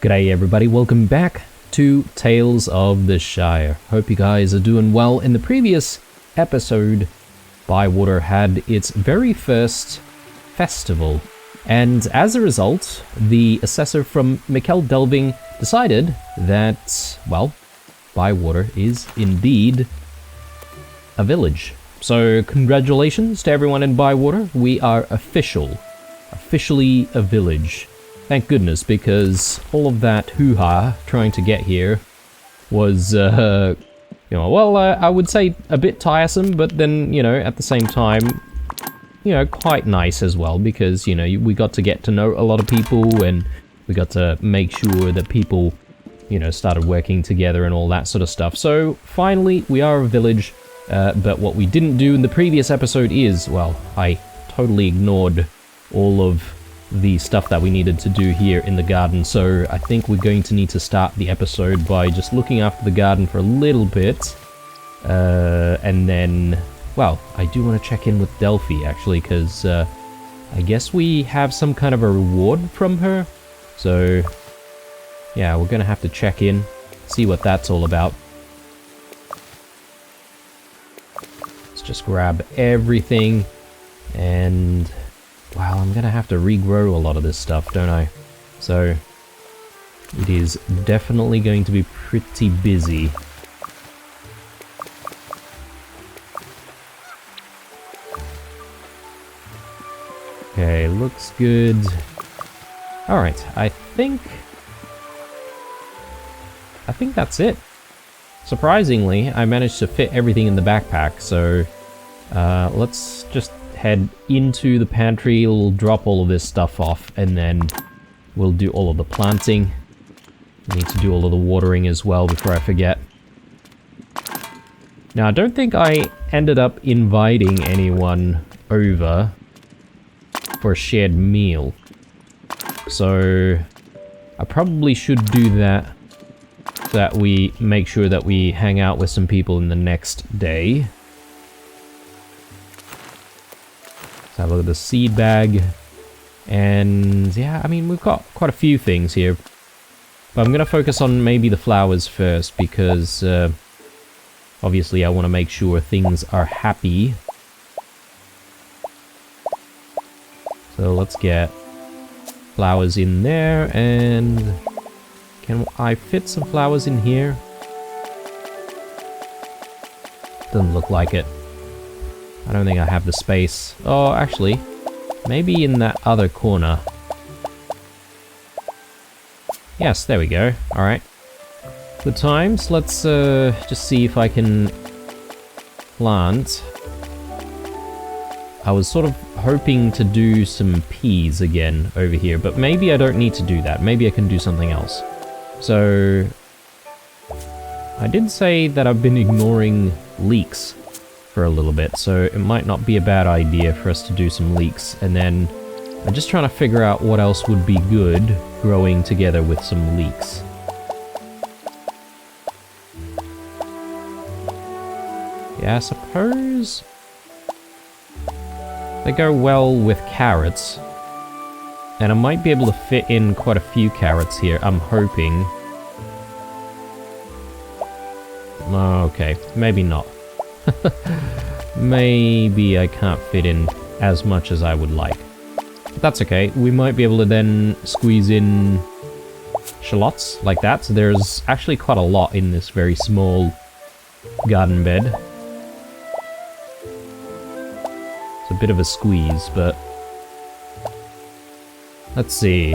G'day everybody, welcome back to Tales of the Shire. Hope you guys are doing well. In the previous episode, Bywater had its very first festival, and as a result, the assessor from Mikkel Delving decided that, well, Bywater is indeed a village. So congratulations to everyone in Bywater, we are officially a village. Thank goodness, because all of that hoo-ha trying to get here was, I would say a bit tiresome, but then, at the same time, quite nice as well, because, we got to get to know a lot of people, and we got to make sure that people, started working together and all that sort of stuff. So, finally, we are a village, but what we didn't do in the previous episode is, well, I totally ignored all of the stuff that we needed to do here in the garden, so I think we're going to need to start the episode by just looking after the garden for a little bit, and then, well, I do want to check in with Delphi actually, because I guess we have some kind of a reward from her, so yeah, we're gonna have to check in, see what that's all about. Let's just grab everything, and wow, I'm gonna have to regrow a lot of this stuff, don't I? So, it is definitely going to be pretty busy. Okay, looks good. Alright, I think that's it. Surprisingly, I managed to fit everything in the backpack, so let's just head into the pantry, we'll drop all of this stuff off, and then we'll do all of the planting. I need to do all of the watering as well before I forget. Now, I don't think I ended up inviting anyone over for a shared meal, so I probably should do that, so that we make sure that we hang out with some people in the next day. Let's have a look at the seed bag, and yeah, I mean, we've got quite a few things here, but I'm going to focus on maybe the flowers first, because obviously I want to make sure things are happy. So let's get flowers in there, and can I fit some flowers in here? Doesn't look like it. I don't think I have the space. Oh, actually, maybe in that other corner. Yes, there we go. Alright. Good times. Let's just see if I can plant. I was sort of hoping to do some peas again over here, but maybe I don't need to do that. Maybe I can do something else. So, I did say that I've been ignoring leeks for a little bit, so it might not be a bad idea for us to do some leeks, and then I'm just trying to figure out what else would be good growing together with some leeks. Yeah, I suppose they go well with carrots, and I might be able to fit in quite a few carrots here, I'm hoping. Okay, maybe not. Maybe I can't fit in as much as I would like. But that's okay, we might be able to then squeeze in shallots like that. So there's actually quite a lot in this very small garden bed. It's a bit of a squeeze, but let's see.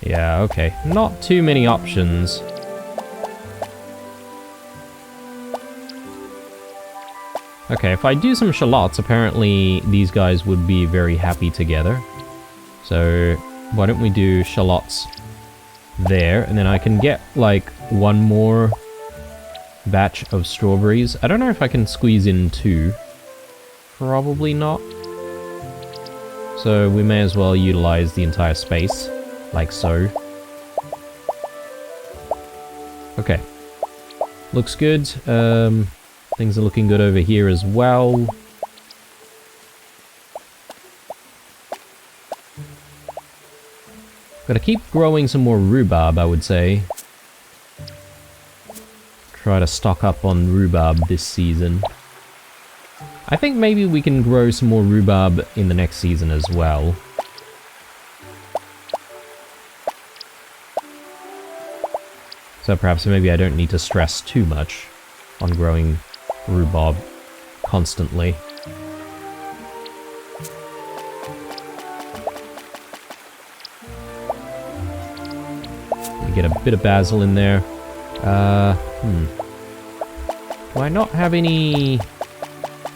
Yeah, okay. Not too many options. Okay, if I do some shallots, apparently these guys would be very happy together. So, why don't we do shallots there, and then I can get, like, one more batch of strawberries. I don't know if I can squeeze in two. Probably not. So, we may as well utilize the entire space. Like so. Okay. looks good. Things are looking good over here as well. Gotta keep growing some more rhubarb, I would say. Try to stock up on rhubarb this season. I think maybe we can grow some more rhubarb in the next season as well. So perhaps maybe I don't need to stress too much on growing rhubarb constantly. Get a bit of basil in there. Do I not have any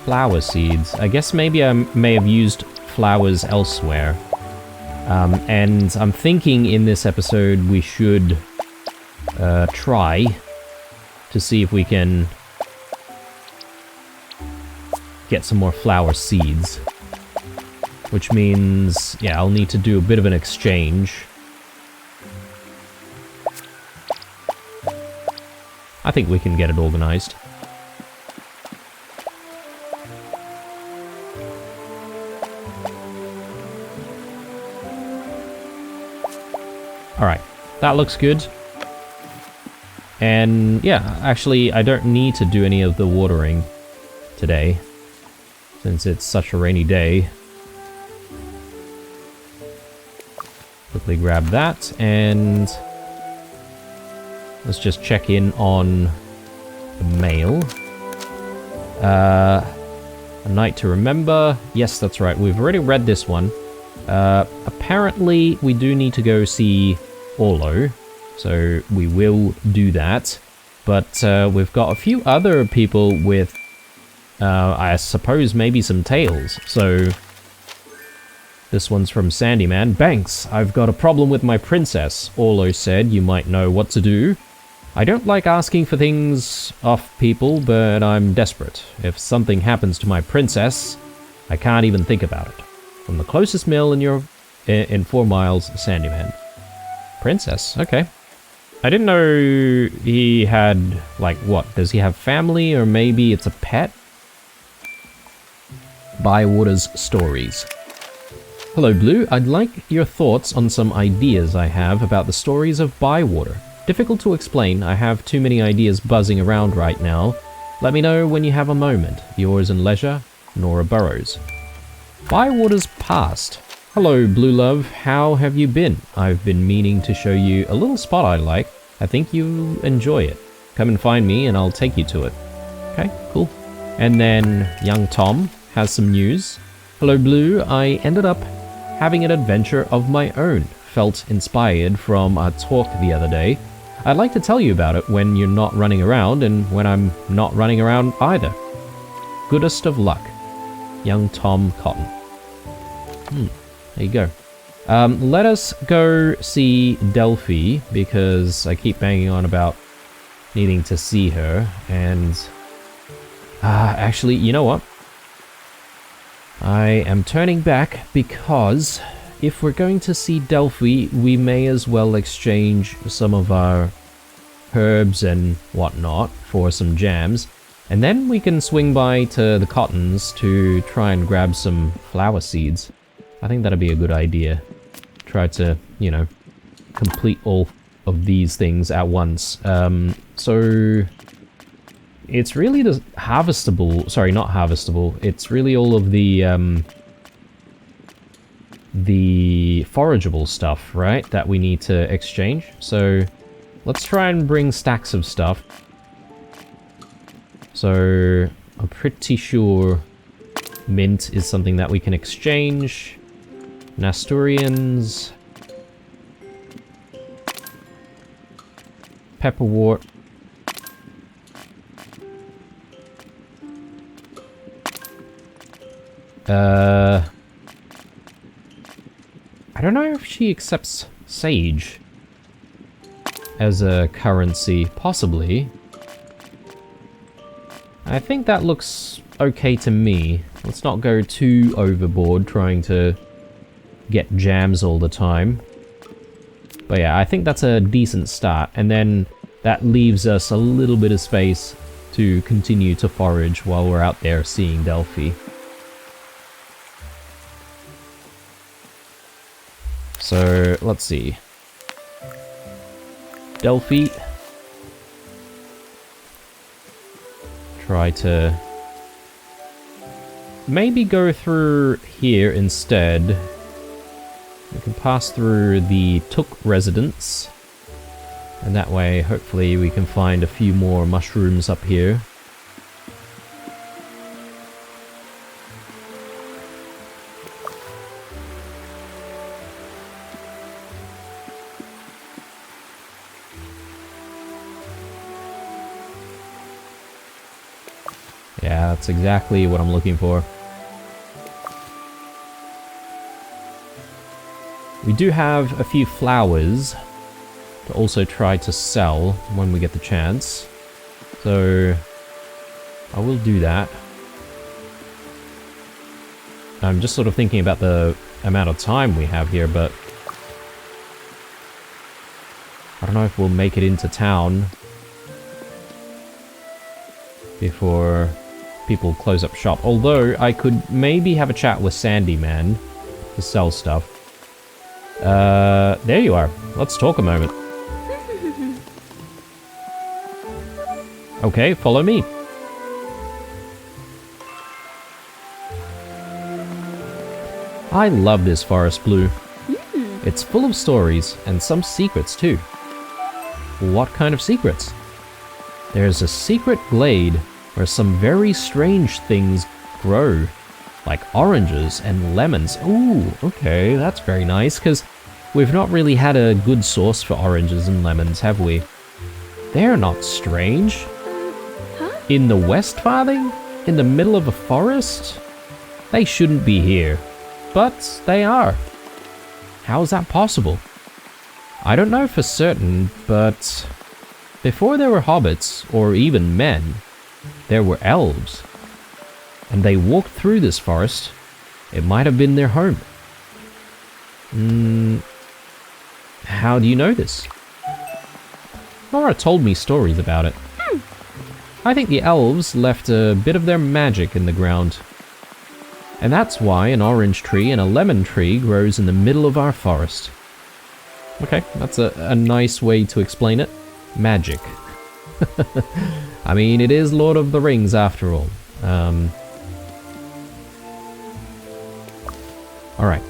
flower seeds? I guess maybe I may have used flowers elsewhere. And I'm thinking in this episode we should try to see if we can get some more flower seeds. Which means, yeah, I'll need to do a bit of an exchange. I think we can get it organized. Alright, that looks good. And yeah, actually I don't need to do any of the watering today, since it's such a rainy day. Quickly grab that, and let's just check in on the mail. A Night to Remember. Yes, that's right. We've already read this one. Apparently, we do need to go see Orlo, so we will do that. But we've got a few other people with, I suppose, maybe some tales. So this one's from Sandyman. Banks, I've got a problem with my princess. Orlo said you might know what to do. I don't like asking for things off people, but I'm desperate. If something happens to my princess, I can't even think about it. From the closest mill in 4 miles, Sandyman. Princess, okay. I didn't know he had, like, what? Does he have family, or maybe it's a pet? Bywater's Stories. Hello, Blue. I'd like your thoughts on some ideas I have about the stories of Bywater. Difficult to explain, I have too many ideas buzzing around right now. Let me know when you have a moment. Yours in leisure, Nora Burrows. Bywater's Past. Hello, Blue Love, how have you been? I've been meaning to show you a little spot I like. I think you'll enjoy it. Come and find me and I'll take you to it. Okay, cool. And then young Tom has some news. Hello, Blue, I ended up having an adventure of my own. Felt inspired from our talk the other day. I'd like to tell you about it when you're not running around and when I'm not running around either. Goodest of luck. Young Tom Cotton. There you go. Let us go see Delphi, because I keep banging on about needing to see her, and actually, you know what? I am turning back because if we're going to see Delphi, we may as well exchange some of our herbs and whatnot for some jams, and then we can swing by to the Cottons to try and grab some flower seeds. I think that'd be a good idea. Try to, you know, complete all of these things at once. So it's really the harvestable, sorry, not harvestable, it's really all of the forageable stuff, right, that we need to exchange. So let's try and bring stacks of stuff. So I'm pretty sure mint is something that we can exchange. Nasturians. Pepperwort. I don't know if she accepts sage as a currency. Possibly. I think that looks okay to me. Let's not go too overboard trying to get jams all the time. But yeah, I think that's a decent start. And then that leaves us a little bit of space to continue to forage while we're out there seeing Delphi. So, let's see. Delphi. Try to maybe go through here instead. We can pass through the Took residence. And that way, hopefully, we can find a few more mushrooms up here. Yeah, that's exactly what I'm looking for. We do have a few flowers to also try to sell when we get the chance. So, I will do that. I'm just sort of thinking about the amount of time we have here, but I don't know if we'll make it into town before people close up shop. Although, I could maybe have a chat with Sandy Man to sell stuff. There you are. Let's talk a moment. Okay, follow me. I love this forest, Blue. It's full of stories, and some secrets too. What kind of secrets? There's a secret glade where some very strange things grow, like oranges and lemons. Ooh, okay, that's very nice, because we've not really had a good source for oranges and lemons, have we? They're not strange. In the West Farthing? In the middle of a forest? They shouldn't be here. But they are. How is that possible? I don't know for certain, but before there were hobbits, or even men, there were elves. And they walked through this forest. It might have been their home. How do you know this? Nora told me stories about it. I think the elves left a bit of their magic in the ground. And that's why an orange tree and a lemon tree grows in the middle of our forest. Okay, that's a nice way to explain it. Magic. I mean, it is Lord of the Rings after all. Alright.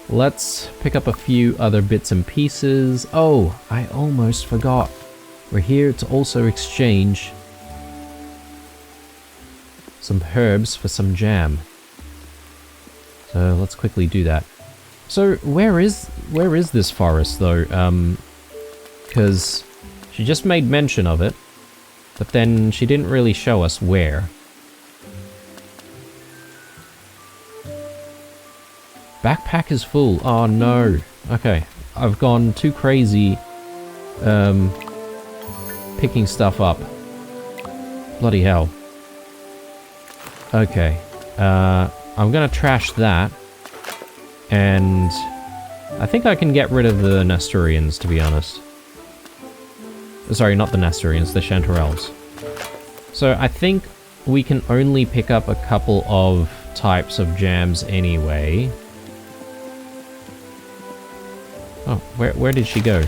Let's pick up a few other bits and pieces. Oh, I almost forgot. We're here to also exchange some herbs for some jam. So let's quickly do that. So where is this forest though? Because she just made mention of it, but then she didn't really show us where. Backpack is full. Oh no. Okay, I've gone too crazy picking stuff up. Bloody hell. Okay, I'm gonna trash that, and I think I can get rid of the Nesturians, to be honest. Sorry, not the Nesturians, the Chanterelles. So I think we can only pick up a couple of types of jams anyway. Oh, where did she go?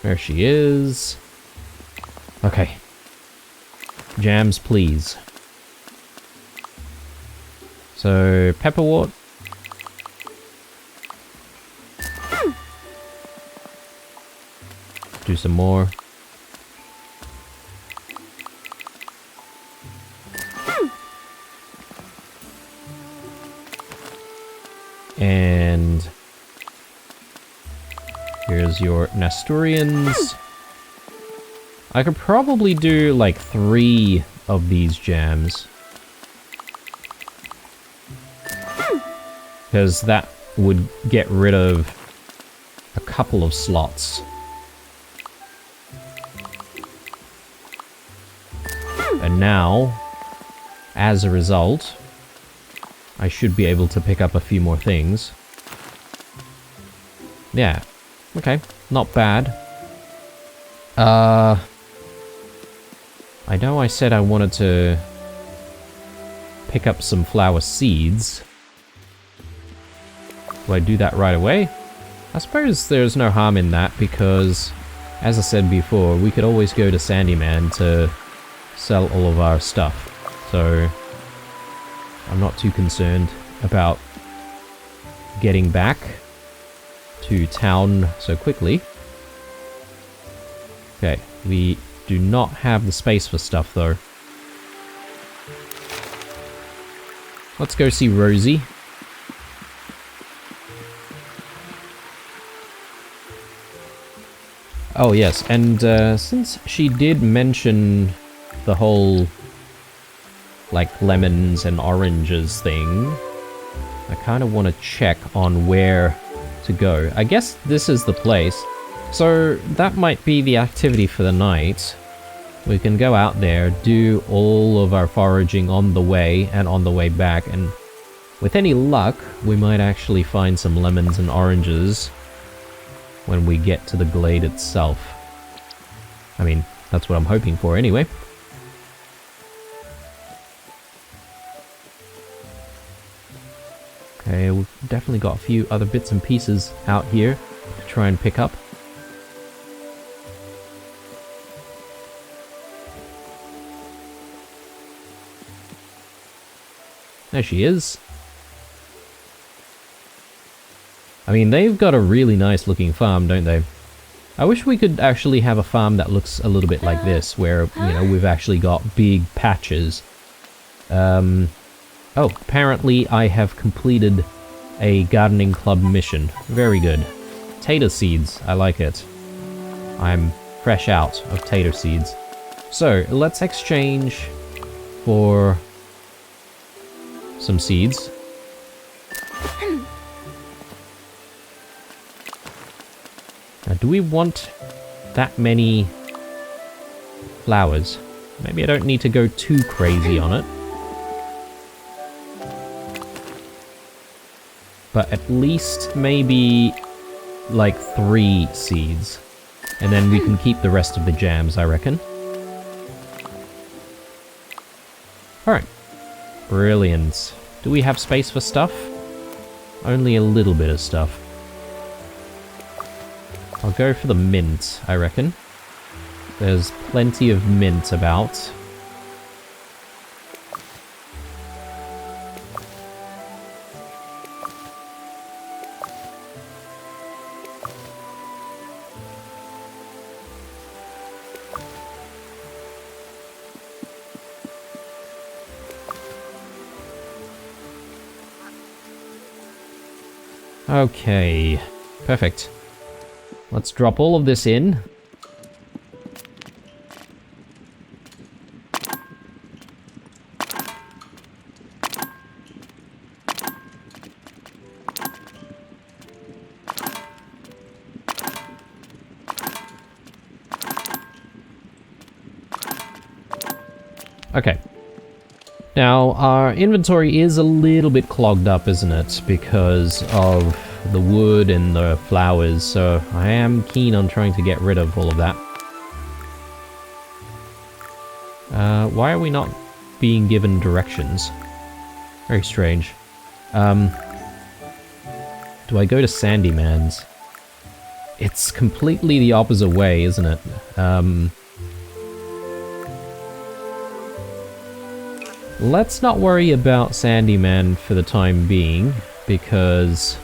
There she is. Okay. Jams, please. So, pepperwort. Do some more. And here's your Nesturians. I could probably do like 3 of these jams, because that would get rid of a couple of slots. And now, as a result, I should be able to pick up a few more things. Yeah. Okay. Not bad. I know I said I wanted to pick up some flower seeds. Do I do that right away? I suppose there's no harm in that because, as I said before, we could always go to Sandyman to sell all of our stuff. So I'm not too concerned about getting back to town so quickly. Okay, we do not have the space for stuff though. Let's go see Rosie. Oh yes, and since she did mention the whole like lemons and oranges thing, I kind of want to check on where to go. I guess this is the place. So that might be the activity for the night. We can go out there, do all of our foraging on the way and on the way back, and with any luck, we might actually find some lemons and oranges when we get to the glade itself. I mean, that's what I'm hoping for anyway. Okay, we've definitely got a few other bits and pieces out here to try and pick up. There she is. I mean, they've got a really nice looking farm, don't they? I wish we could actually have a farm that looks a little bit like this, where, you know, we've actually got big patches. Oh, apparently I have completed a gardening club mission. Very good. Tater seeds, I like it. I'm fresh out of tater seeds. So, let's exchange for some seeds. Now, do we want that many flowers? Maybe I don't need to go too crazy on it. But at least maybe like 3 seeds. And then we can keep the rest of the jams, I reckon. Alright. Brilliant. Do we have space for stuff? Only a little bit of stuff. I'll go for the mint, I reckon. There's plenty of mint about. Okay, perfect. Let's drop all of this in. Okay. Now, our inventory is a little bit clogged up, isn't it? Because of the wood and the flowers, so I am keen on trying to get rid of all of that. Why are we not being given directions? Very strange. Do I go to Sandyman's? It's completely the opposite way, isn't it? Let's not worry about Sandyman for the time being, because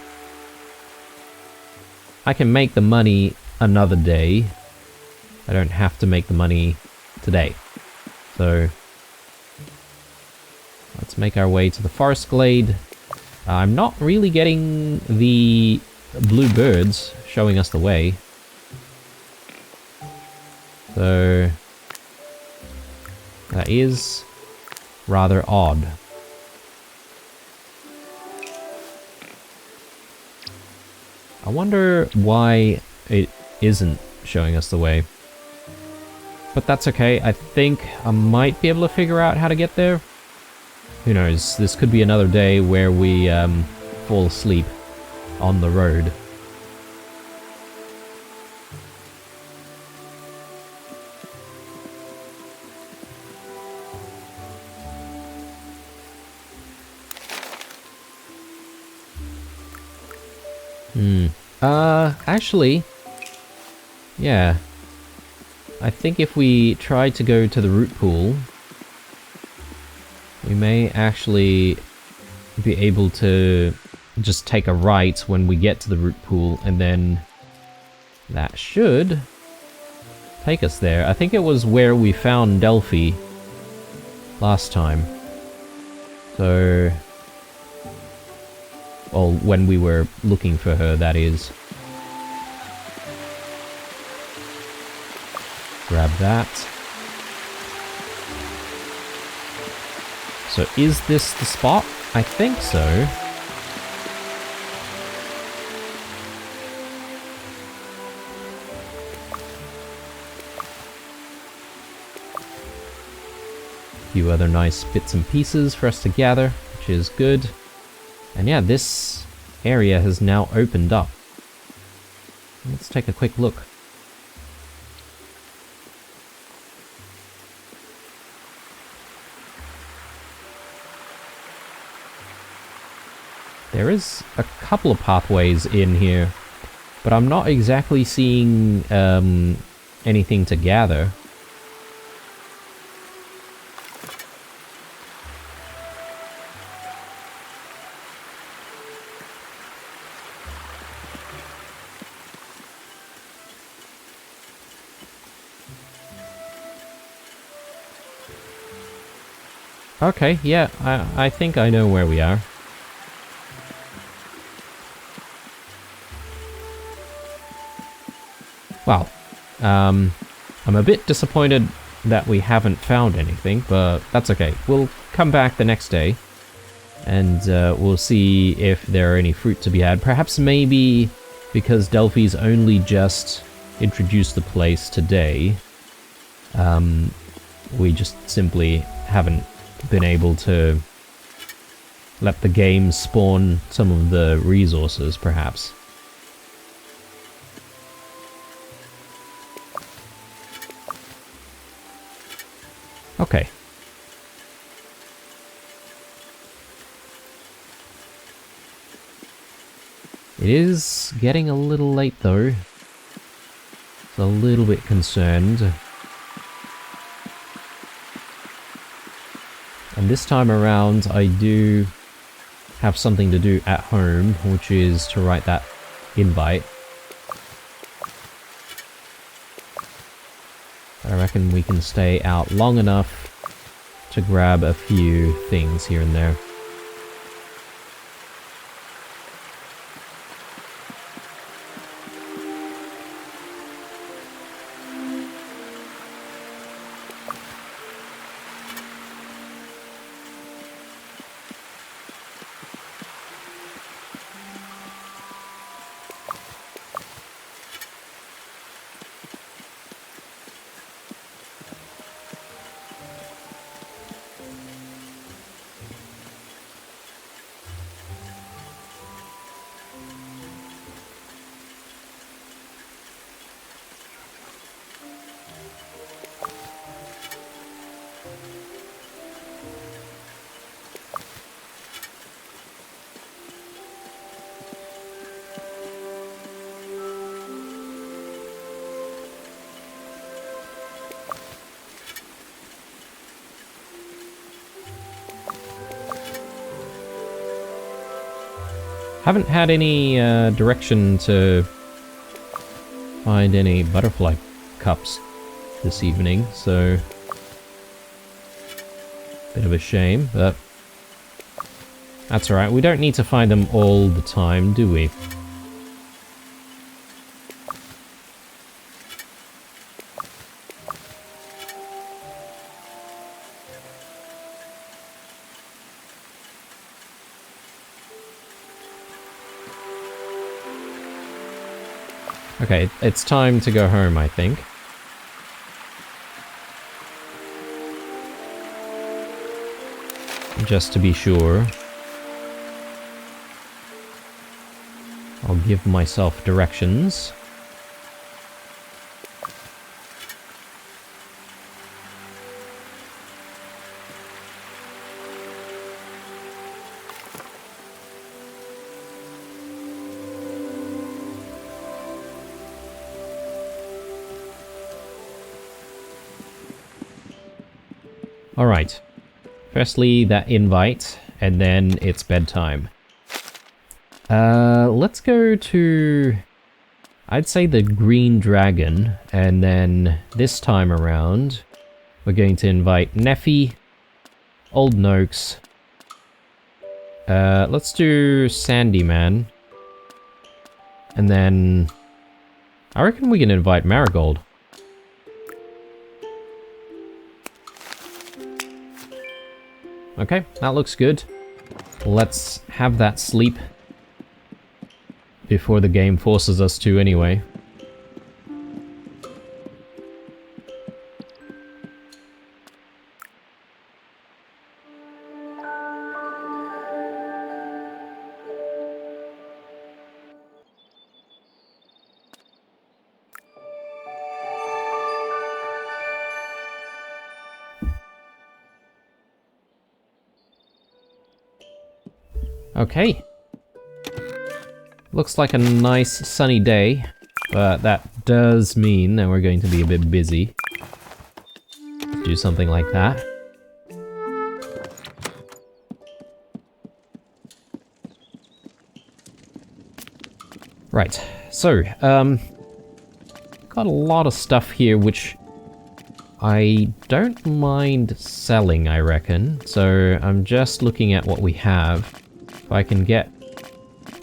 I can make the money another day. I don't have to make the money today. So let's make our way to the forest glade. I'm not really getting the blue birds showing us the way. So that is rather odd. I wonder why it isn't showing us the way. But that's okay. I think I might be able to figure out how to get there. who knows, this could be another day where we fall asleep on the road. Actually, yeah. I think if we try to go to the root pool, we may actually be able to just take a right when we get to the root pool, and then that should take us there. I think it was where we found Delphi last time. So... well, when we were looking for her, that is. Grab that. So is this the spot? I think so. A few other nice bits and pieces for us to gather, which is good. And yeah, this area has now opened up. Let's take a quick look. There is a couple of pathways in here, but I'm not exactly seeing anything to gather. Okay, yeah, I think I know where we are. Wow. I'm a bit disappointed that we haven't found anything, but that's okay. We'll come back the next day, and we'll see if there are any fruit to be had. Perhaps maybe because Delphi's only just introduced the place today, we just simply haven't been able to let the game spawn some of the resources, perhaps. Okay. It is getting a little late though. It's a little bit concerned. And this time around, I do have something to do at home, which is to write that invite. I reckon we can stay out long enough to grab a few things here and there. Haven't had any direction to find any butterfly cups this evening, so bit of a shame, but that's alright. We don't need to find them all the time, do we? Okay, it's time to go home, I think. just to be sure. I'll give myself directions. Alright. Firstly, that invite, and then it's bedtime. Let's go to... I'd say the Green Dragon, and then this time around, we're going to invite Neffy, Old Noakes. Let's do Sandyman. And then... I reckon we can invite Marigold. Okay, that looks good. Let's have that sleep before the game forces us to anyway. Okay. Looks like a nice sunny day, but that does mean that we're going to be a bit busy. Do something like that. Right, so, got a lot of stuff here which I don't mind selling, I reckon. So I'm just looking at what we have. If I can get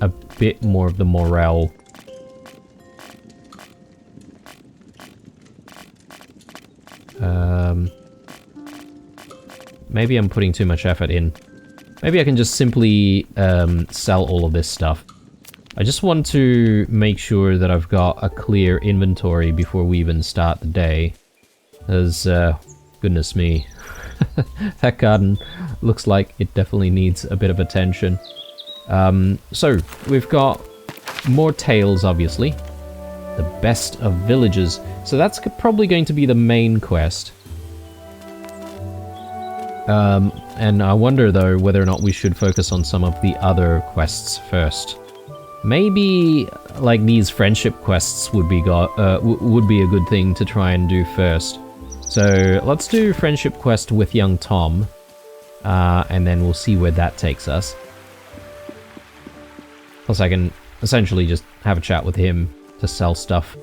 a bit more of the morale. Maybe I'm putting too much effort in. Maybe I can just simply sell all of this stuff. I just want to make sure that I've got a clear inventory before we even start the day. As, goodness me. That garden looks like it definitely needs a bit of attention. So, we've got more tales, obviously. The best of villages. So that's probably going to be the main quest. And I wonder, though, whether or not we should focus on some of the other quests first. Maybe, like, these friendship quests would be a good thing to try and do first. So, let's do friendship quest with young Tom. And then we'll see where that takes us. Plus I can essentially just have a chat with him to sell stuff.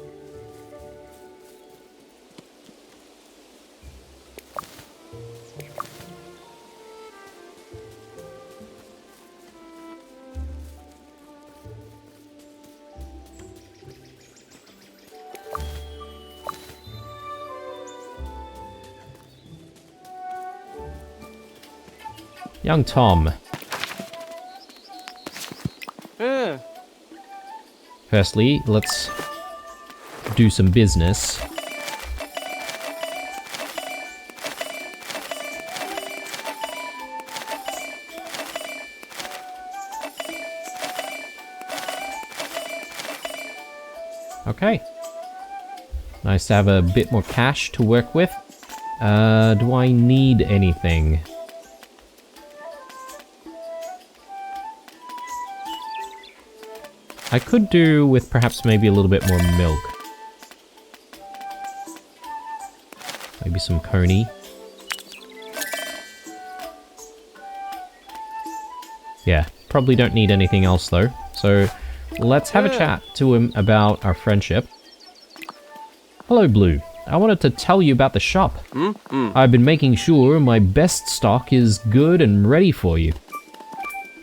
Young Tom. Firstly, let's do some business. Okay. Nice to have a bit more cash to work with. Do I need anything? I could do with perhaps maybe a little bit more milk. Maybe some coney. Yeah, probably don't need anything else though. So let's have a chat to him about our friendship. Hello, Blue. I wanted to tell you about the shop. I've been making sure my best stock is good and ready for you.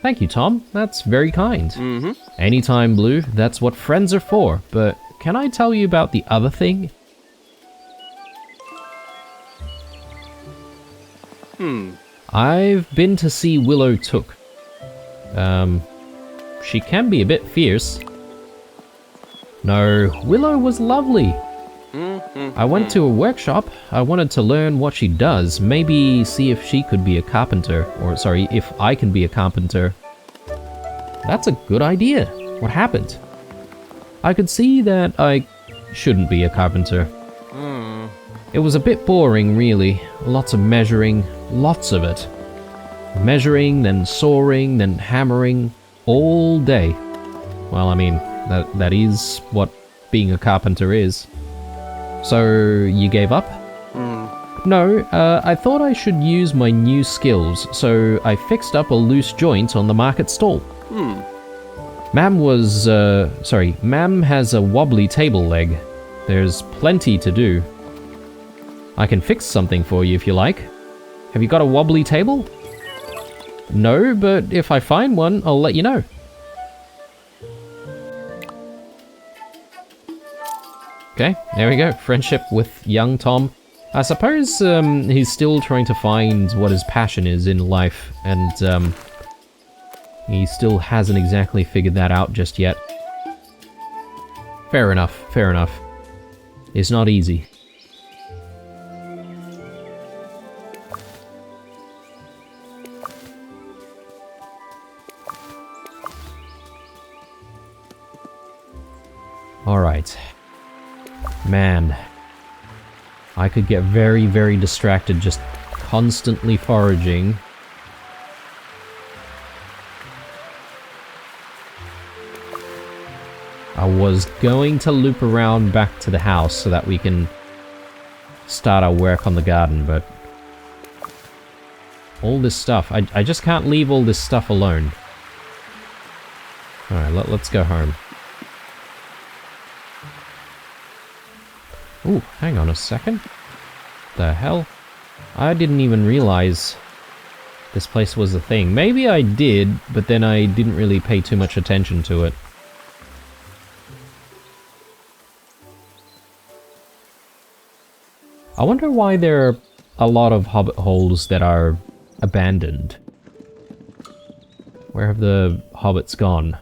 Thank you, Tom. That's very kind. Anytime, Blue. That's what friends are for. But can I tell you about the other thing? I've been to see Willow Took. She can be a bit fierce. No, Willow was lovely. I went to a workshop. I wanted to learn what she does. Maybe see if she could be a carpenter. Or, sorry, if I can be a carpenter. That's a good idea. What happened? I could see that I shouldn't be a carpenter. It was a bit boring, really. Lots of measuring. Lots of it. Measuring, then sawing, then hammering. All day. Well, I mean, that is what being a carpenter is. So, you gave up? No, I thought I should use my new skills, so I fixed up a loose joint on the market stall. Ma'am has a wobbly table leg. There's plenty to do. I can fix something for you if you like. Have you got a wobbly table? No, but if I find one, I'll let you know. Okay, there we go. Friendship with young Tom. I suppose he's still trying to find what his passion is in life, and he still hasn't exactly figured that out just yet. Fair enough, fair enough. It's not easy. Alright. Man. I could get very, very distracted just constantly foraging. I was going to loop around back to the house so that we can start our work on the garden, but all this stuff, I just can't leave all this stuff alone. Alright, let's go home. Ooh, hang on a second. The hell? I didn't even realize this place was a thing. Maybe I did, but then I didn't really pay too much attention to it. I wonder why there are a lot of hobbit holes that are abandoned. Where have the hobbits gone?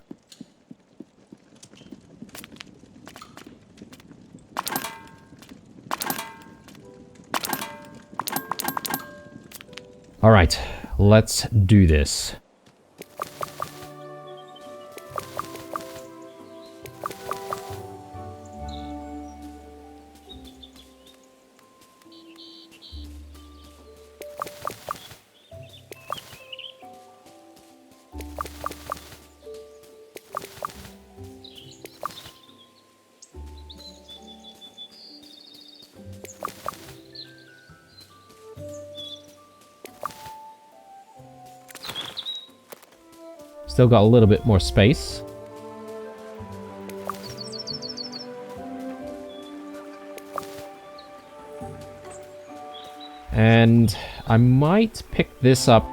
Alright, let's do this. Still got a little bit more space. And I might pick this up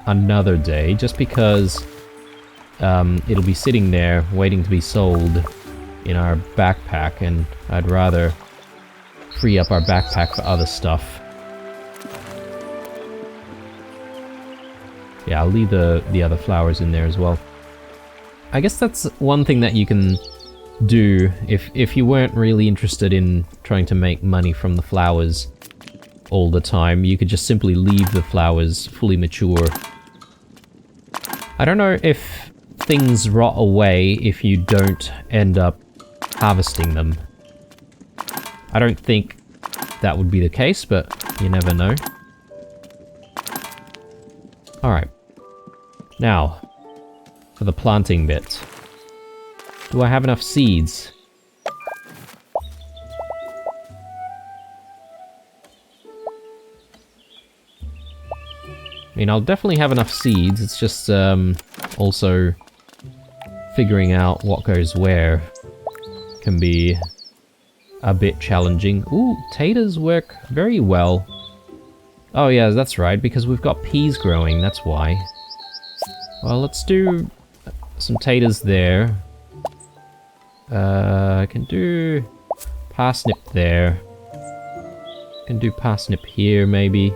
another day, just because it'll be sitting there waiting to be sold in our backpack, and I'd rather free up our backpack for other stuff. Yeah, I'll leave the other flowers in there as well. I guess that's one thing that you can do if you weren't really interested in trying to make money from the flowers all the time. You could just simply leave the flowers fully mature. I don't know if things rot away if you don't end up harvesting them. I don't think that would be the case, but you never know. Alright. Now, for the planting bit. Do I have enough seeds? I mean, I'll definitely have enough seeds, it's just also figuring out what goes where can be a bit challenging. Ooh, taters work very well. Oh yeah, that's right, because we've got peas growing, that's why. Well, let's do some taters there. I can do parsnip there. Can do parsnip here, maybe.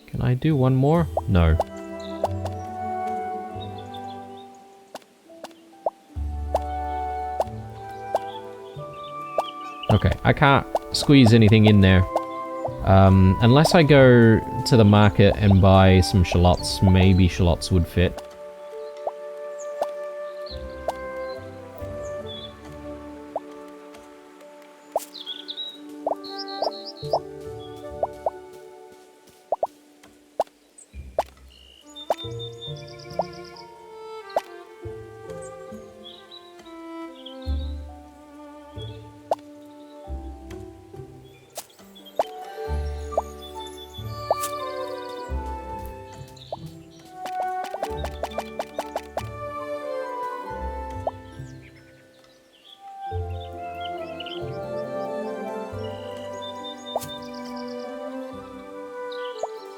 Can I do one more? No. Okay, I can't squeeze anything in there. Unless I go to the market and buy some shallots, maybe shallots would fit.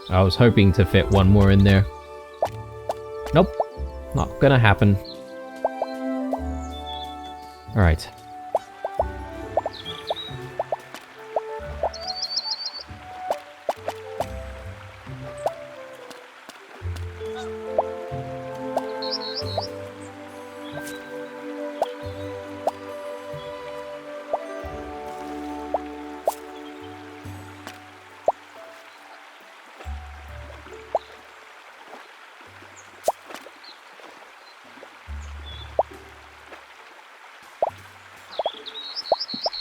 I was hoping to fit one more in there. Nope, not gonna happen. Alright.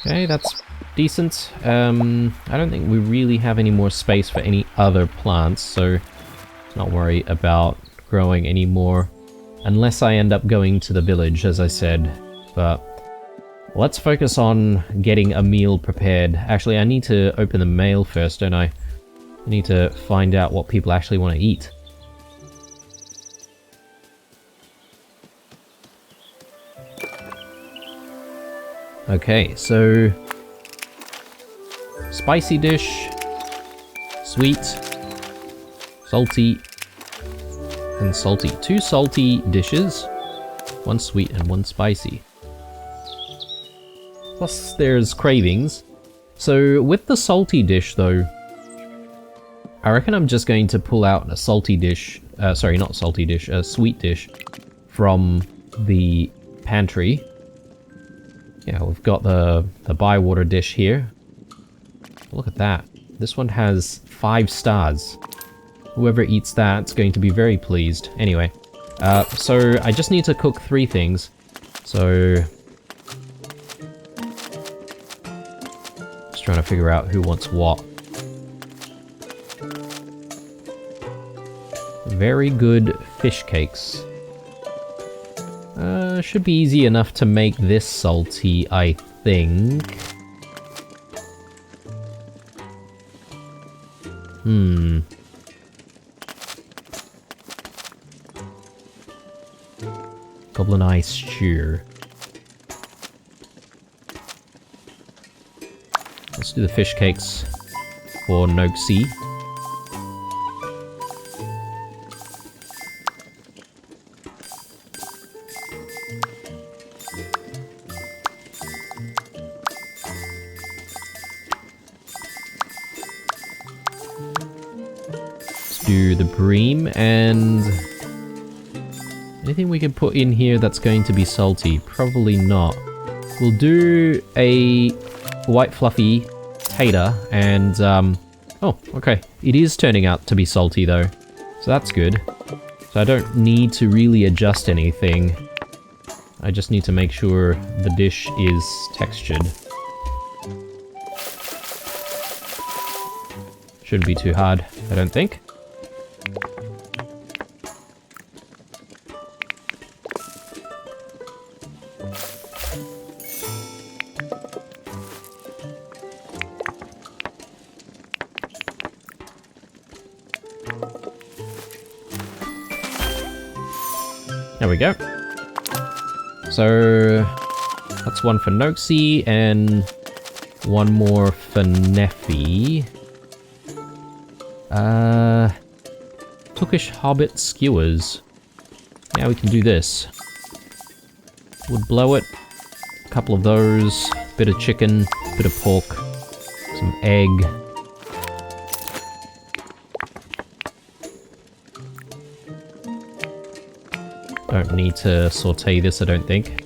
Okay, that's decent. I don't think we really have any more space for any other plants, so let's not worry about growing any more. Unless I end up going to the village, as I said. But let's focus on getting a meal prepared. Actually, I need to open the mail first, don't I? I need to find out what people actually want to eat. Okay, so spicy dish, sweet, salty, and salty. 2 salty dishes, 1 sweet and 1 spicy. Plus there's cravings. So with the salty dish though, I reckon I'm just going to pull out a salty dish, sorry, not salty dish, a sweet dish from the pantry. Yeah, we've got the bywater dish here. Look at that. This one has 5 stars. Whoever eats that's going to be very pleased. Anyway, so I just need to cook 3 things. So just trying to figure out who wants what. Very good fish cakes. Should be easy enough to make this salty, I think. Goblin Eye Stew. Let's do the fish cakes for Noxie. Do the bream and anything we can put in here that's going to be salty. Probably not. We'll do a white fluffy tater and oh, okay, it is turning out to be salty though, so that's good. So I don't need to really adjust anything. I just need to make sure the dish is textured. Shouldn't be too hard, I don't think. There we go. So that's one for Noxie and one more for Neffy. Tookish Hobbit skewers. Yeah, we can do this. Would blow it. A couple of those. Bit of chicken, bit of pork, some egg. Don't need to saute this, I don't think.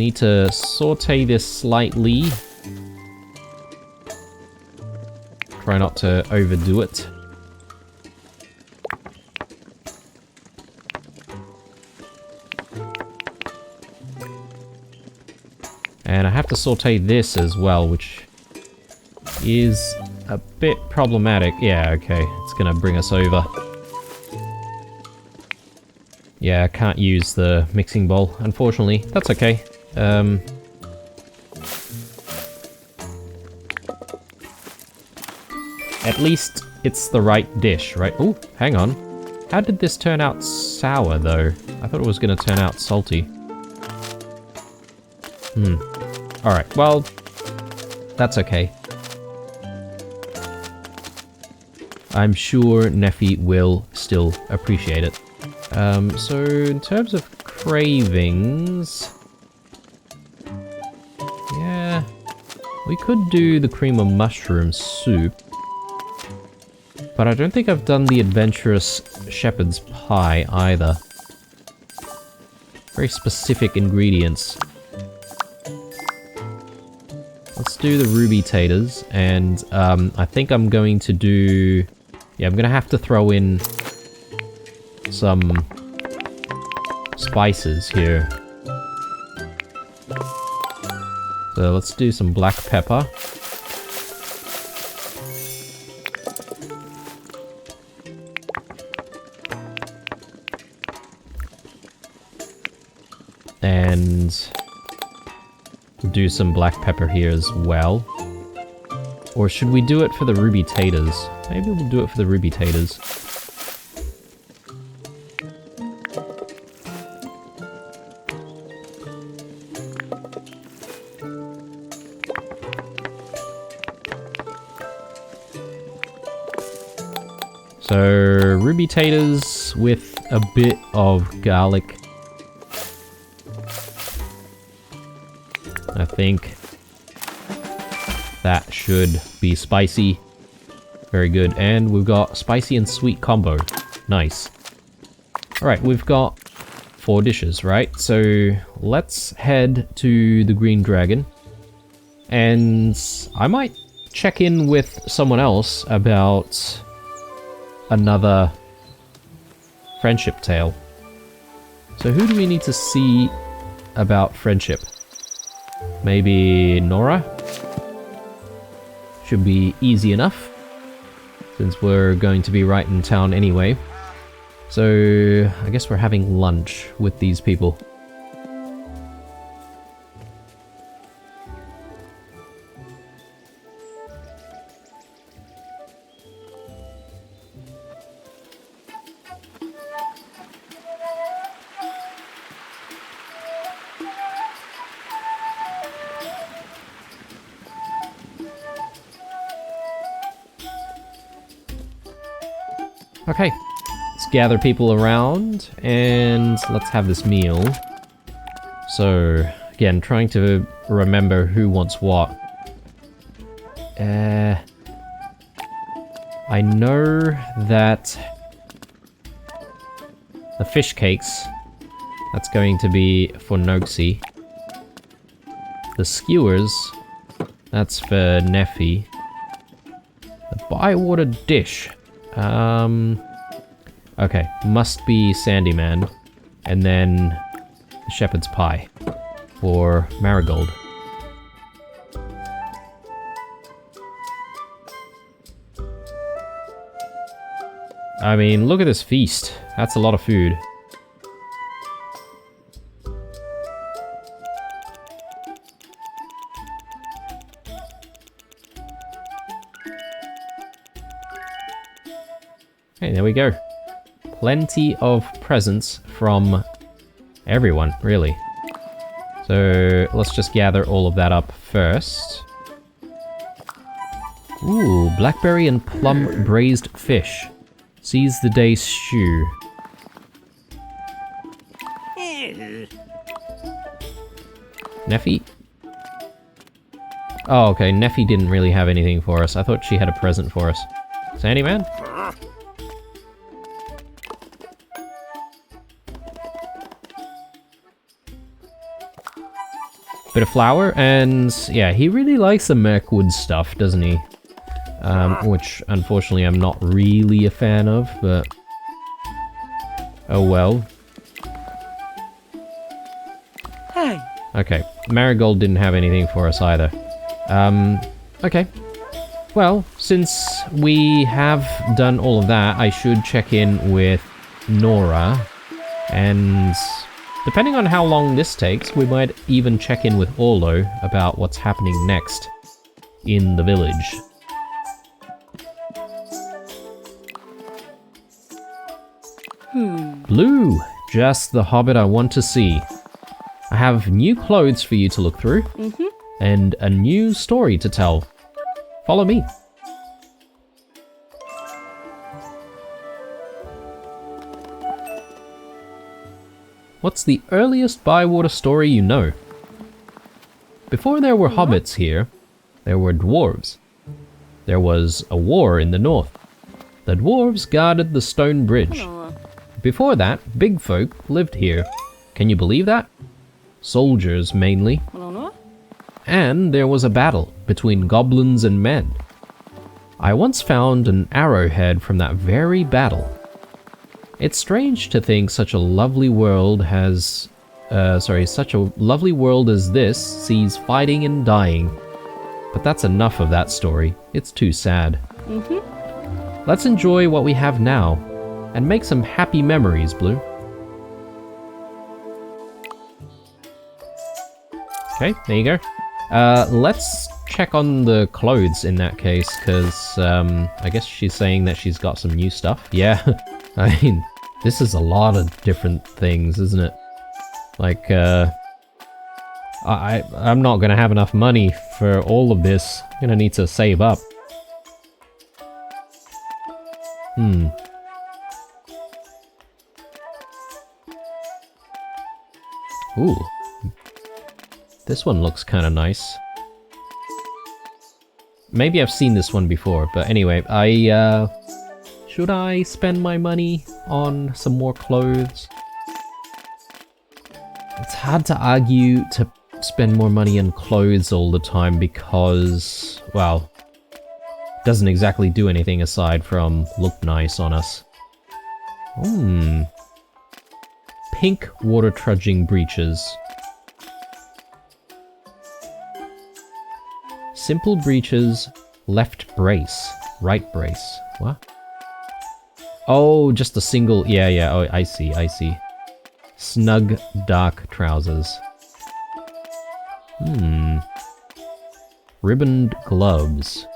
need to saute this slightly. Try not to overdo it. And I have to saute this as well, which is a bit problematic. Yeah, okay. It's gonna bring us over. Yeah, I can't use the mixing bowl, unfortunately. That's okay. At least it's the right dish, right? Oh, hang on. How did this turn out sour, though? I thought it was gonna turn out salty. Alright, well, that's okay. I'm sure Neffy will still appreciate it. So in terms of cravings... Yeah... We could do the cream of mushroom soup. But I don't think I've done the adventurous shepherd's pie either. Very specific ingredients. Let's do the ruby taters, and I think I'm going to do... Yeah, I'm gonna have to throw in some spices here. So let's do some black pepper. And do some black pepper here as well. Or should we do it for the ruby taters? Maybe we'll do it for the ruby taters. So, ruby taters with a bit of garlic. I think that should be spicy. Very good. And we've got spicy and sweet combo. Nice. Alright, we've got 4 dishes, right? So let's head to the Green Dragon. And I might check in with someone else about another friendship tale. So who do we need to see about friendship? Maybe Nora? Should be easy enough, since we're going to be right in town anyway. So, I guess we're having lunch with these people. Okay, let's gather people around and let's have this meal. So, again, trying to remember who wants what. I know that the fish cakes, that's going to be for Noxie. The skewers, that's for Neffy. The bywater dish. Okay, must be Sandyman. And then the shepherd's pie for Marigold. I mean, look at this feast. That's a lot of food. Hey, there we go. Plenty of presents from everyone, really. So let's just gather all of that up first. Ooh, blackberry and plum braised fish. Seize the day stew. Neffy? Oh, okay, Neffy didn't really have anything for us. I thought she had a present for us. Sandyman? bit of flour, and yeah, he really likes the Mirkwood stuff, doesn't he? Which, unfortunately, I'm not really a fan of, but... oh well. Hey. Okay, Marigold didn't have anything for us either. Okay. Well, since we have done all of that, I should check in with Nora, and depending on how long this takes, we might even check in with Orlo about what's happening next in the village. Blue! Just the hobbit I want to see. I have new clothes for you to look through, and a new story to tell. Follow me. What's the earliest Bywater story you know? Before there were hobbits here, there were dwarves. There was a war in the north. The dwarves guarded the stone bridge. Before that, big folk lived here. Can you believe that? Soldiers, mainly. And there was a battle between goblins and men. I once found an arrowhead from that very battle. It's strange to think such a lovely world as this sees fighting and dying. But that's enough of that story. It's too sad. Let's enjoy what we have now, and make some happy memories, Blue. Okay, there you go. Let's check on the clothes in that case, because I guess she's saying that she's got some new stuff. Yeah, I mean, this is a lot of different things, isn't it? Like, I'm not gonna have enough money for all of this. I'm gonna need to save up. Ooh. This one looks kind of nice. Maybe I've seen this one before, but anyway, should I spend my money on some more clothes? It's hard to argue to spend more money on clothes all the time because, well, it doesn't exactly do anything aside from look nice on us. Pink water trudging breeches. Simple breeches, left brace, right brace. What? Oh, just a single. Yeah. Oh, I see. Snug, dark trousers. Ribboned gloves.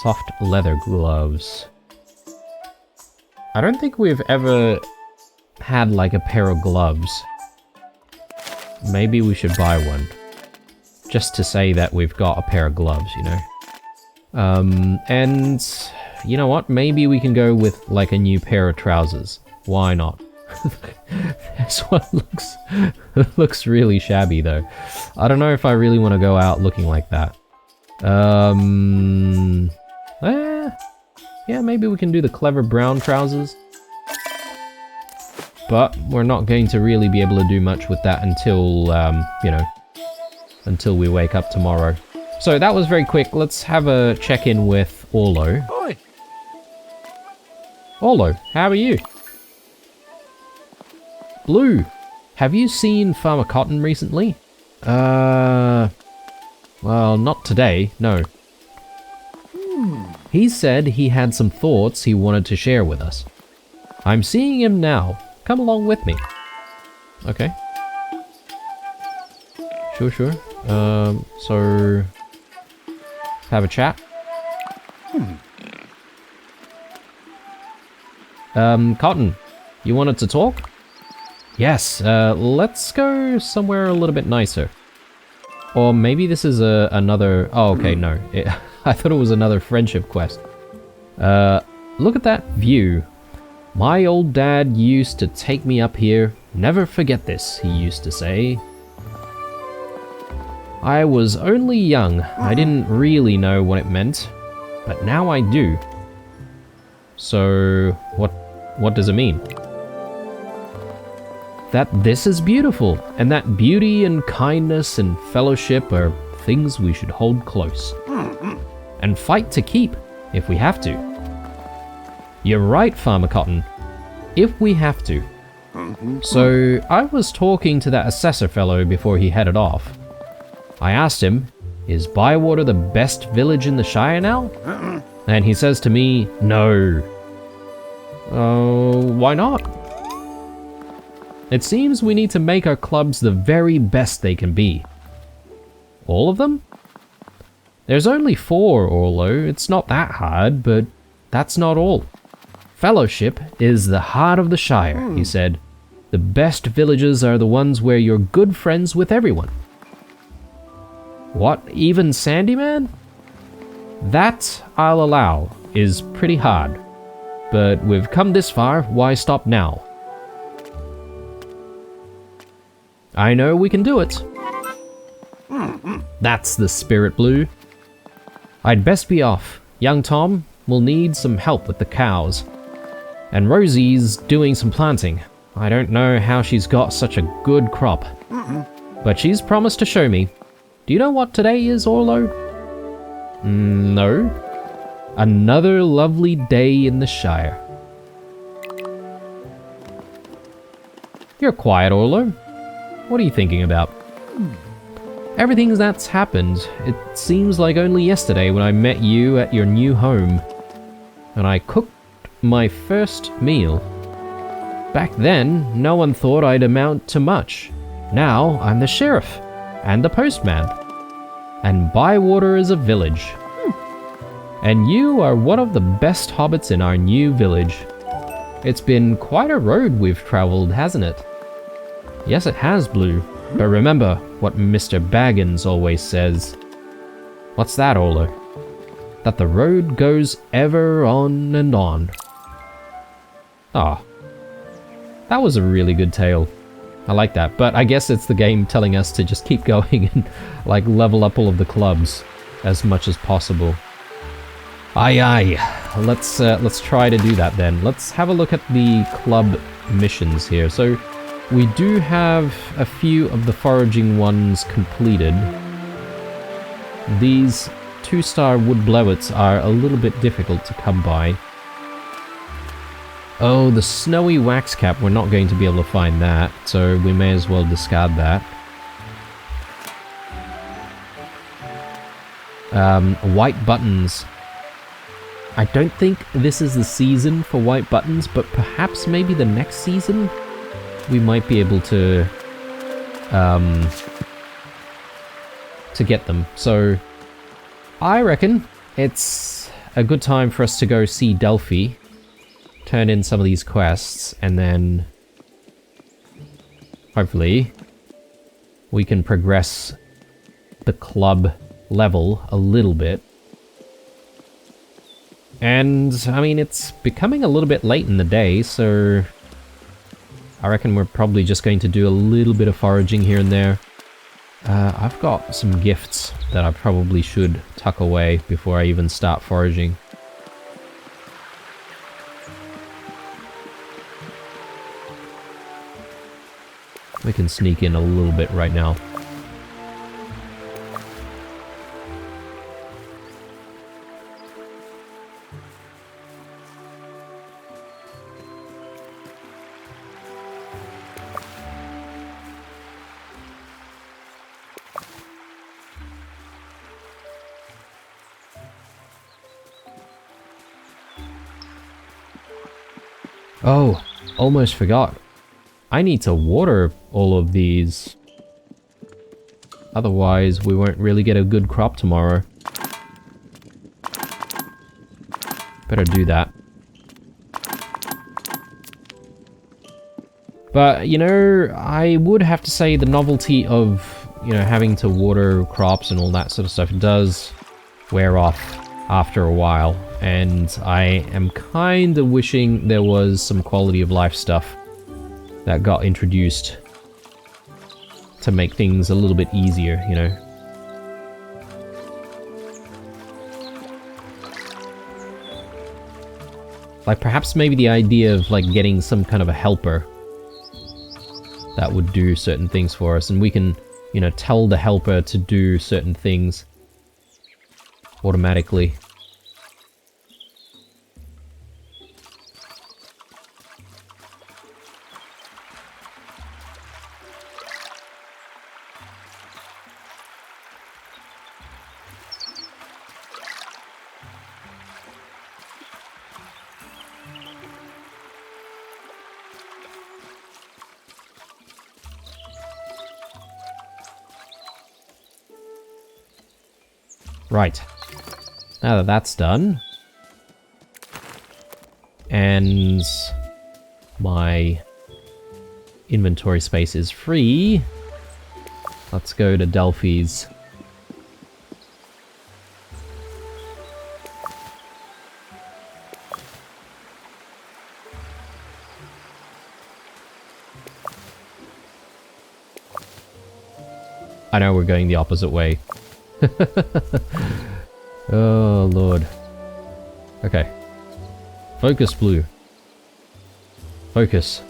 Soft leather gloves. I don't think we've ever had like a pair of gloves. Maybe we should buy one. Just to say that we've got a pair of gloves, you know? And you know what? Maybe we can go with like a new pair of trousers. Why not? This one looks really shabby though. I don't know if I really want to go out looking like that. Yeah, maybe we can do the clever brown trousers. But we're not going to really be able to do much with that until, you know, until we wake up tomorrow. So that was very quick. Let's have a check-in with Orlo. Oi. Orlo, how are you? Blue, have you seen Farmer Cotton recently? Well, not today, no. He said he had some thoughts he wanted to share with us. I'm seeing him now. Come along with me. Okay. Sure. So... have a chat. Cotton, you wanted to talk? Yes, let's go somewhere a little bit nicer. Or maybe this is another... oh, okay, no. I thought it was another friendship quest. Look at that view. My old dad used to take me up here. Never forget this, he used to say. I was only young. I didn't really know what it meant. But now I do. So, what does it mean? that this is beautiful, and that beauty and kindness and fellowship are things we should hold close. And fight to keep, if we have to. You're right, Farmer Cotton. If we have to. So, I was talking to that assessor fellow before he headed off. I asked him, is Bywater the best village in the Shire now? And he says to me, no. Oh, why not? It seems we need to make our clubs the very best they can be. All of them? There's only 4, Orlo. It's not that hard, but that's not all. Fellowship is the heart of the Shire, he said. The best villages are the ones where you're good friends with everyone. What, even Sandyman? That, I'll allow, is pretty hard. But we've come this far, why stop now? I know we can do it. That's the spirit, Blue. I'd best be off. Young Tom will need some help with the cows. And Rosie's doing some planting. I don't know how she's got such a good crop. But she's promised to show me. Do you know what today is, Orlo? No. Another lovely day in the Shire. You're quiet, Orlo. What are you thinking about? Everything that's happened, it seems like only yesterday when I met you at your new home. And I cooked my first meal. Back then, no one thought I'd amount to much. Now, I'm the sheriff, and the postman. And Bywater is a village. And you are one of the best hobbits in our new village. It's been quite a road we've traveled, hasn't it? Yes, it has, Blue. But remember what Mr. Baggins always says. What's that, Orlo? That the road goes ever on and on. Ah. That was a really good tale. I like that, but I guess it's the game telling us to just keep going and, like, level up all of the clubs as much as possible. Aye aye. Let's try to do that then. Let's have a look at the club missions here. So, we do have a few of the foraging ones completed. These 2-star wood blewits are a little bit difficult to come by. Oh, the snowy wax cap, we're not going to be able to find that, so we may as well discard that. White buttons. I don't think this is the season for white buttons, but perhaps maybe the next season we might be able to get them. So I reckon it's a good time for us to go see Delphi, turn in some of these quests, and then hopefully we can progress the club level a little bit. And I mean, it's becoming a little bit late in the day, so I reckon we're probably just going to do a little bit of foraging here and there. I've got some gifts that I probably should tuck away before I even start foraging. We can sneak in a little bit right now. Oh, almost forgot. I need to water all of these. Otherwise, we won't really get a good crop tomorrow. Better do that. But, you know, I would have to say the novelty of, you know, having to water crops and all that sort of stuff does wear off after a while. And I am kind of wishing there was some quality of life stuff that got introduced to make things a little bit easier, you know. Like perhaps maybe the idea of like getting some kind of a helper that would do certain things for us, and we can, you know, tell the helper to do certain things automatically. Right. Now that that's done, and my inventory space is free, let's go to Delphi's. I know we're going the opposite way. Oh, Lord. Okay. Focus, Blue. Focus.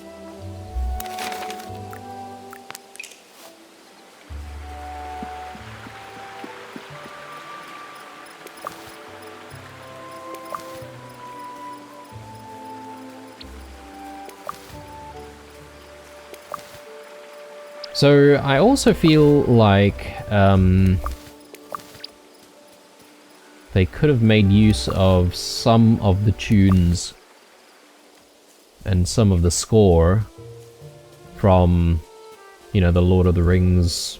So, I also feel like, they could have made use of some of the tunes and some of the score from, you know, the Lord of the Rings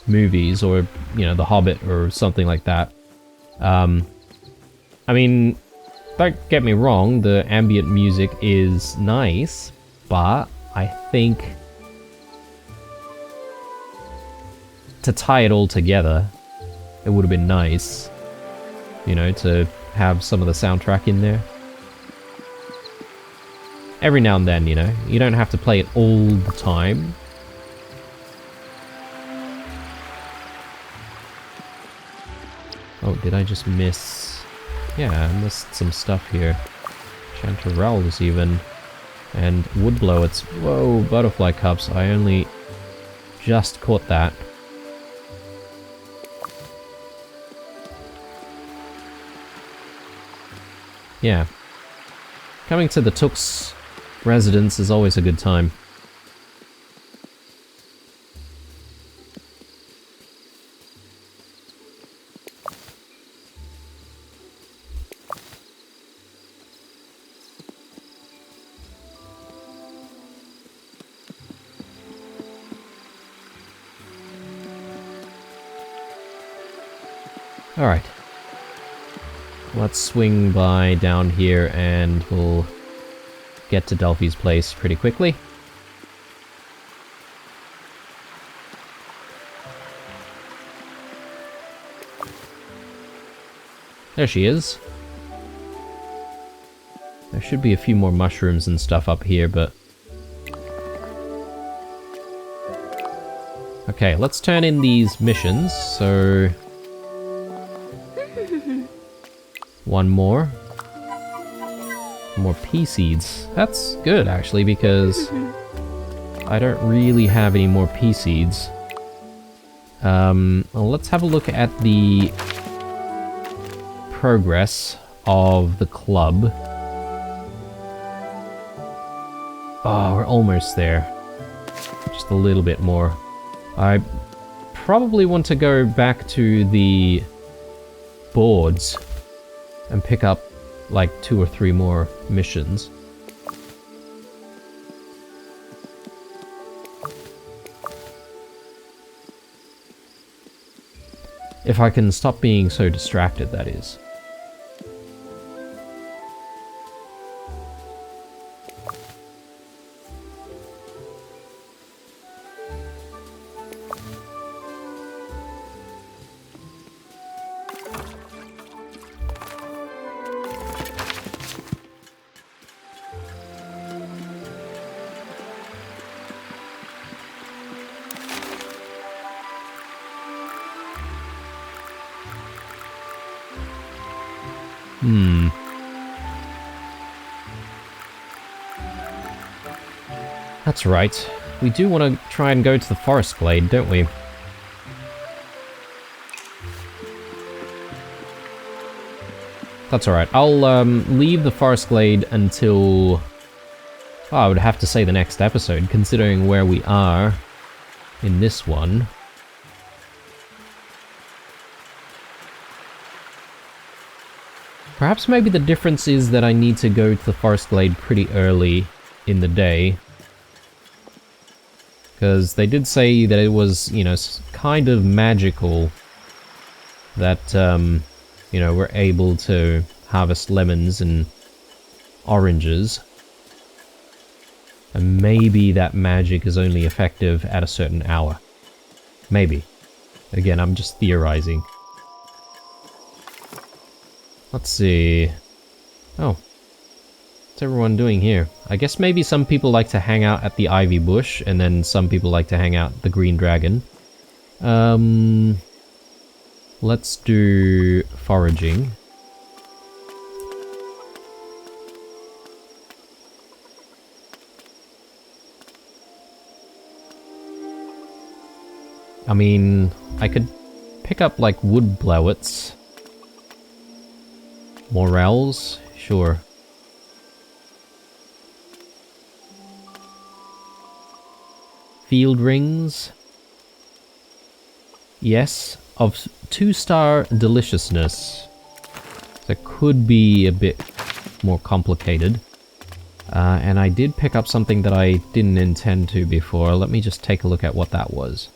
movies, or, you know, The Hobbit or something like that. I mean, don't get me wrong, the ambient music is nice, but I think to tie it all together, it would have been nice, you know, to have some of the soundtrack in there. Every now and then, you know. You don't have to play it all the time. Oh, did I just miss... Yeah, I missed some stuff here. Chanterelles even. And woodblowets. Whoa, butterfly cups. I only just caught that. Yeah. Coming to the Took's residence is always a good time. Alright. Let's swing by down here and we'll get to Delphi's place pretty quickly. There she is. There should be a few more mushrooms and stuff up here, but... Okay, let's turn in these missions, so... One more. More pea seeds. That's good, actually, because I don't really have any more pea seeds. Well, let's have a look at the progress of the club. Oh, we're almost there. Just a little bit more. I probably want to go back to the boards and pick up like 2 or 3 more missions. If I can stop being so distracted, that is. That's right. we do want to try and go to the forest glade, don't we? That's alright. I'll leave the forest glade until... Oh, I would have to say the next episode, considering where we are in this one. Perhaps maybe the difference is that I need to go to the forest glade pretty early in the day. Because they did say that it was, you know, kind of magical that, you know, we're able to harvest lemons and oranges. And maybe that magic is only effective at a certain hour. Maybe. Again, I'm just theorizing. Let's see. Oh. What's everyone doing here? I guess maybe some people like to hang out at the ivy bush, and then some people like to hang out at the green dragon. Let's do foraging. I mean, I could pick up like wood blowets. Morels? Sure. Field rings? Yes. Of 2-star deliciousness. That could be a bit more complicated. And I did pick up something that I didn't intend to before. Let me just take a look at what that was.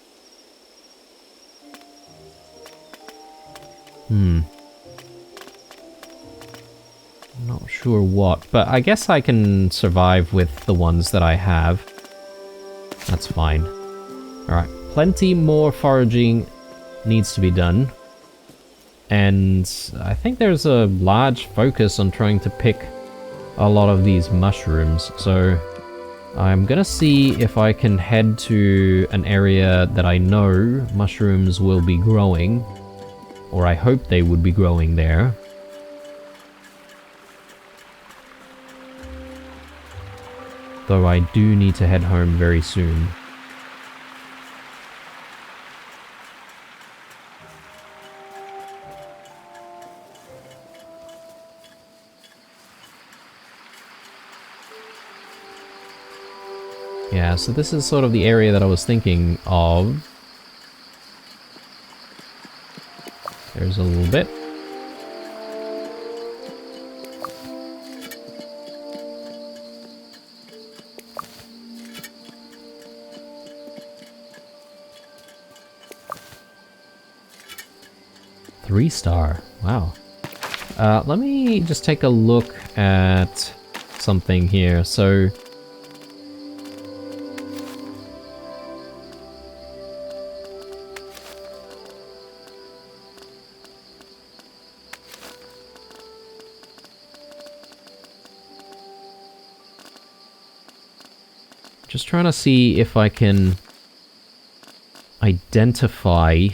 Not sure what, but I guess I can survive with the ones that I have. That's fine. Alright, plenty more foraging needs to be done. And I think there's a large focus on trying to pick a lot of these mushrooms, so I'm gonna see if I can head to an area that I know mushrooms will be growing, or I hope they would be growing there. Though I do need to head home very soon. Yeah, so this is sort of the area that I was thinking of. There's a little bit. Three-star. Wow. Let me just take a look at something here. So... just trying to see if I can identify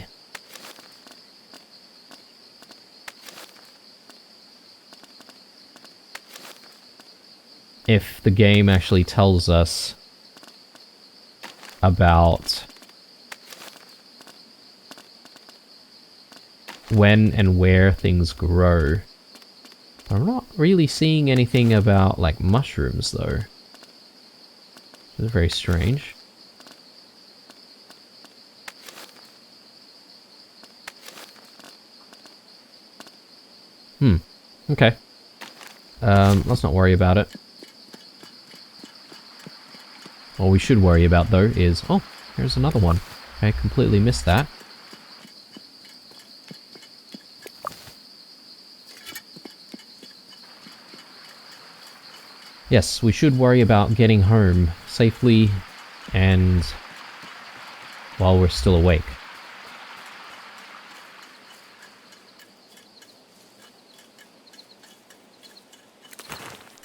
if the game actually tells us about when and where things grow. I'm not really seeing anything about, like, mushrooms, though. It's very strange. Okay. Let's not worry about it. What we should worry about, though, is... oh, here's another one. I completely missed that. Yes, we should worry about getting home safely and while we're still awake.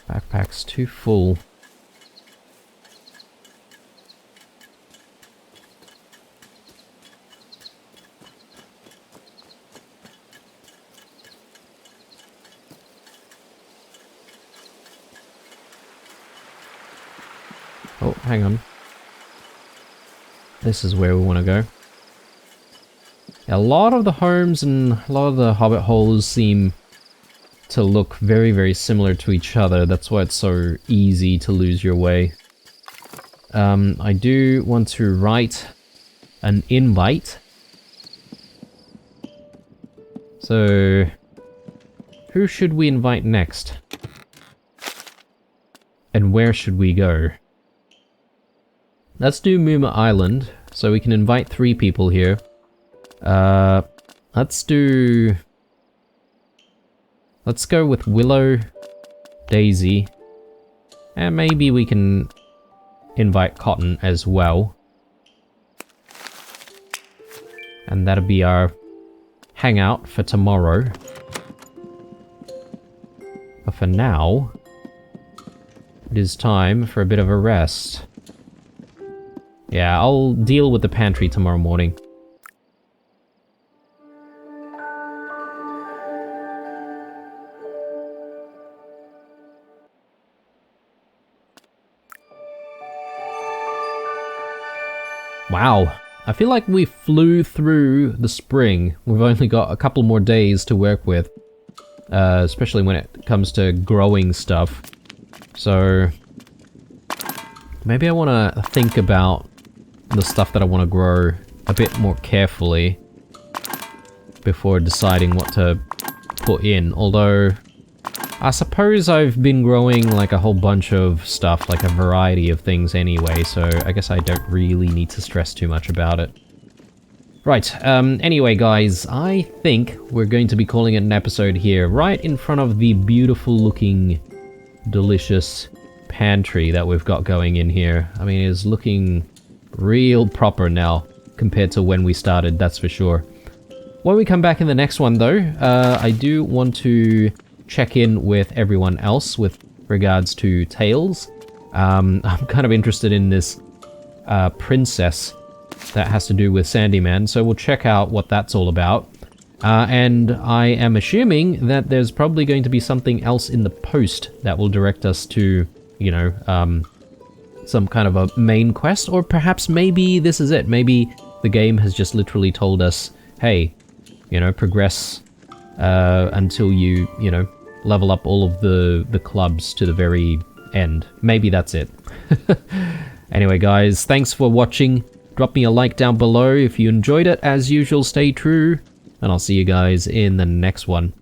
Backpack's too full. Oh, hang on. this is where we want to go. A lot of the homes and a lot of the hobbit holes seem to look very, very similar to each other. That's why it's so easy to lose your way. I do want to write an invite. So, who should we invite next? And where should we go? Let's do Muma Island, so we can invite 3 people here. Let's go with Willow, Daisy, and maybe we can invite Cotton as well. And that'll be our hangout for tomorrow. But for now, it is time for a bit of a rest. Yeah, I'll deal with the pantry tomorrow morning. Wow, I feel like we flew through the spring. We've only got a couple more days to work with. Especially when it comes to growing stuff. So, maybe I want to think about the stuff that I want to grow a bit more carefully before deciding what to put in. Although, I suppose I've been growing like a whole bunch of stuff, like a variety of things anyway, so I guess I don't really need to stress too much about it. Right, anyway guys, I think we're going to be calling it an episode here, right in front of the beautiful looking, delicious pantry that we've got going in here. I mean, it's looking real proper now, compared to when we started, that's for sure. When we come back in the next one though, I do want to check in with everyone else with regards to Tails. I'm kind of interested in this princess that has to do with Sandyman, so we'll check out what that's all about. And I am assuming that there's probably going to be something else in the post that will direct us to, you know, some kind of a main quest, or perhaps maybe this is it. Maybe the game has just literally told us, hey, you know, progress until you know, level up all of the clubs to the very end. Maybe that's it. Anyway, guys, thanks for watching. Drop me a like down below if you enjoyed it. As usual, stay true, and I'll see you guys in the next one.